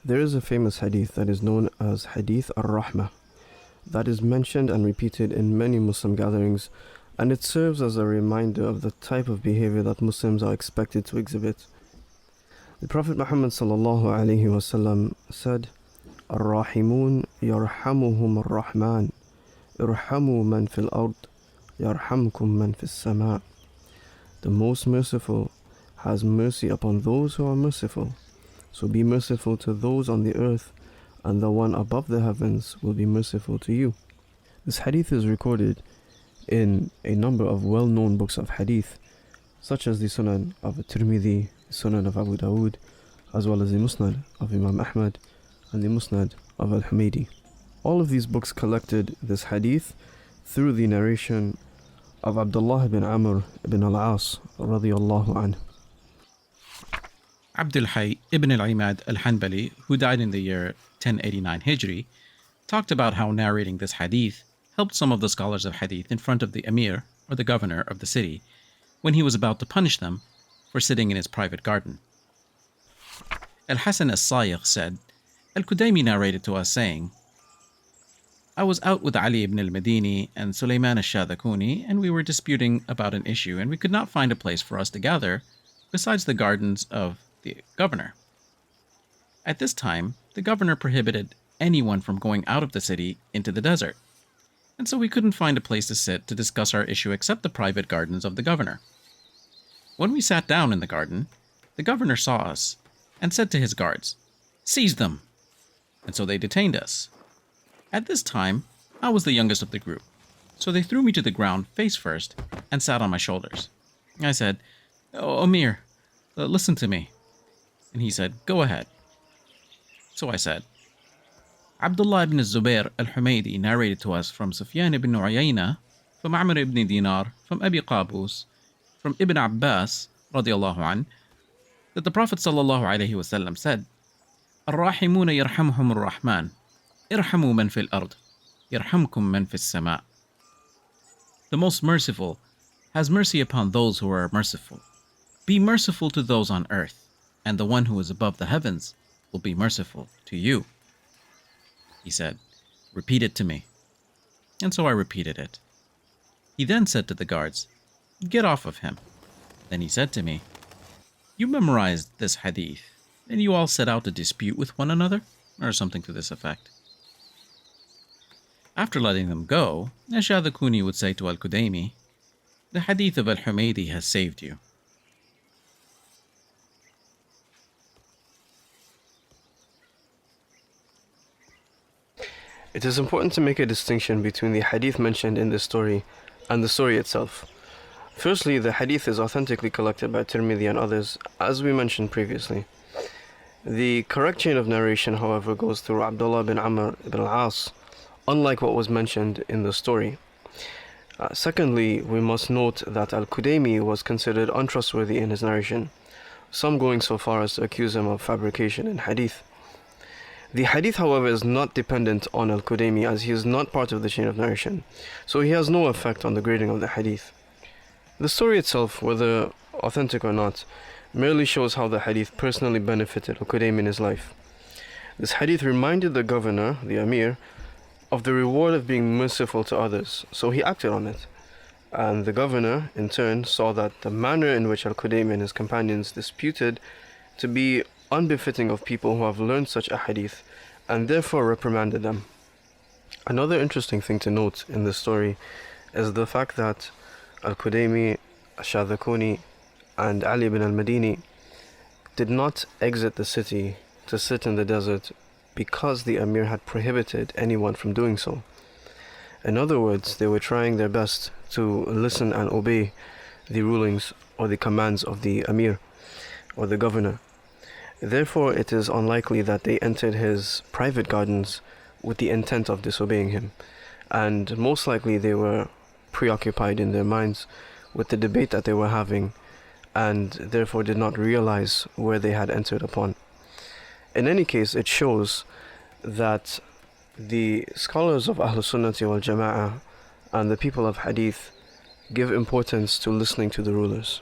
There is a famous hadith that is known as Hadith al-Rahmah that is mentioned and repeated in many Muslim gatherings, and it serves as a reminder of the type of behavior that Muslims are expected to exhibit. The Prophet Muhammad ﷺ said, "Ar-Rahimun yarhamuhum ar-Rahman, irhamu man fil ard, yarhamkum man fis sama." The most merciful has mercy upon those who are merciful. So be merciful to those on the earth, and the one above the heavens will be merciful to you. This hadith is recorded in a number of well-known books of hadith, such as the Sunan of Tirmidhi, the Sunan of Abu Dawood, as well as the Musnad of Imam Ahmad and the Musnad of al-Humaydi. All of these books collected this hadith through the narration of Abdullah ibn Amr ibn al-As radiyallahu anhu. Abdul-Hayy ibn al-Imaad al-Hanbali, who died in the year 1089 Hijri, talked about how narrating this hadith helped some of the scholars of hadith in front of the Ameer, or the governor of the city, when he was about to punish them for sitting in his private garden. Al-Hasan al-Sayyigh said, Al-Kudaymi narrated to us saying, "I was out with Ali ibn al-Madini and Sulaiman al-Shadakuni, and we were disputing about an issue, and we could not find a place for us to gather besides the gardens of the governor. At this time, the governor prohibited anyone from going out of the city into the desert, and so we couldn't find a place to sit to discuss our issue except the private gardens of the governor. When we sat down in the garden, the governor saw us and said to his guards, 'Seize them!' And so they detained us. At this time, I was the youngest of the group, so they threw me to the ground face first and sat on my shoulders. I said, 'Oh, Ameer, listen to me.' And he said, 'Go ahead.' So I said, Abdullah ibn Zubair al-Humaydi narrated to us from Sufyan ibn Uyayna, from Ameer ibn Dinar, from Abi Qabus, from Ibn Abbas radiallahu an, that the Prophet sallallahu alayhi wasallam said, Ar-Rahimuna yarhamuhum ar-Rahman, irhamu man fil ard, yarhamkum man fis sama. The most merciful has mercy upon those who are merciful. Be merciful to those on earth, and the one who is above the heavens will be merciful to you. He said, 'Repeat it to me.' And so I repeated it. He then said to the guards, 'Get off of him.' Then he said to me, 'You memorized this hadith, and you all set out to dispute with one another?' Or something to this effect. After letting them go, Ashadakuni would say to Al-Kudaymi, 'The hadith of al-Humaydi has saved you.'" It is important to make a distinction between the hadith mentioned in this story and the story itself. Firstly, the hadith is authentically collected by Tirmidhi and others, as we mentioned previously. The correct chain of narration, however, goes through Abdullah bin Amr ibn al-As, unlike what was mentioned in the story. Secondly, we must note that Al-Kudaymi was considered untrustworthy in his narration, some going so far as to accuse him of fabrication in hadith. The hadith, however, is not dependent on Al-Kudaymi, as he is not part of the chain of narration, so he has no effect on the grading of the hadith. The story itself, whether authentic or not, merely shows how the hadith personally benefited Al-Kudaymi in his life. This hadith reminded the governor, the Ameer, of the reward of being merciful to others, so he acted on it. And the governor, in turn, saw that the manner in which Al-Kudaymi and his companions disputed to be unbefitting of people who have learned such a hadith, and therefore reprimanded them. Another interesting thing to note in this story is the fact that Al-Kudaymi, Shadakuni, and Ali ibn al-Madini did not exit the city to sit in the desert because the Amir had prohibited anyone from doing so. In other words, they were trying their best to listen and obey the rulings or the commands of the Amir or the governor. Therefore, it is unlikely that they entered his private gardens with the intent of disobeying him, and most likely they were preoccupied in their minds with the debate that they were having, and therefore did not realize where they had entered upon. In any case, it shows that the scholars of Ahlus Sunnati wal Jama'ah and the people of Hadith give importance to listening to the rulers.